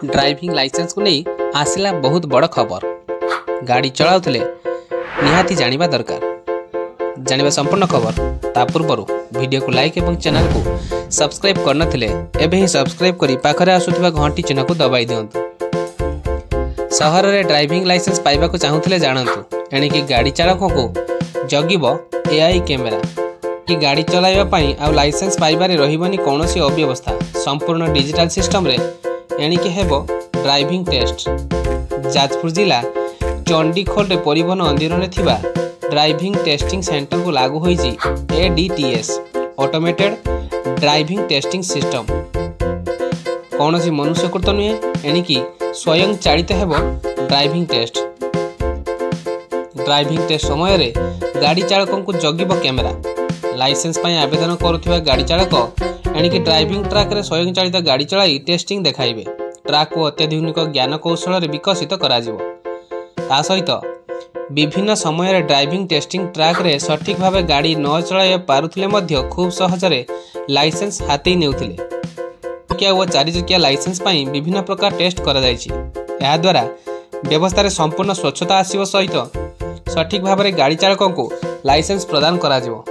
Driving licence को नहीं आसला बहुत बड़ खबर। गाड़ी चलाउले निहाती जानिबा दरकार। जानिबा संपूर्ण खबर ता पूर्व वीडियो को लाइक और चैनल को सब्सक्राइब करनथिले एबे ही सब्सक्राइब करी पाखरे आसुथिबा घंटी चिन्ह को दबाई दियंतु। सहर रे ड्राइविंग लाइसेंस पाइबा को चाहुथिले जानंतु एणिकी गाड़ी चालकों को जगिबो एआई कैमेरा कि गाड़ी चलाइबा पई आ लाइसेंस पाइबारे रहिबनी कोनोसी अव्यवस्था। संपूर्ण डिजिटल सिस्टम रे एणिकी हेबो ड्राइविंग टेस्ट। जाजपुर जिला चंडीखोल रे परिवहन अंधीर रे थिबा ड्राइविंग टेस्टिंग सेंटर को लागू होईची ADTS automated driving testing system. कोनोसी मनुष्य कृत नुहे एणिकी स्वयं चालित हेबो ड्राइविंग टेस्ट। ड्राइविंग टेस्ट समय रे गाड़ी चालकों को जगिबो कैमेरा। लाइसेंस पाई आवेदन करुथिबा गाड़ी चालक एणिकी ड्राइविंग ट्रैक रे स्वयं चालित गाड़ी चलाई टेस्टिंग देखाइबे। ट्रैक को अत्याधुनिक ज्ञान कौशल रे विकसित करा जिवो। ता सहित विभिन्न समय रे ड्राइविंग टेस्टिंग ट्रैक रे सठिक भावे गाड़ी न चलाई पारुथिले मध्य खूब सहजरे लाइसेंस हाथी नेउथिले। क्या वो 4 चकिया लाइसेंस पाई विभिन्न प्रकार टेस्ट करा जायछि। एहा द्वारा व्यवस्था रे संपूर्ण स्वच्छता आसीबो सहित सठिक भावे गाड़ी चालकों को लाइसेंस प्रदान करा जिवो।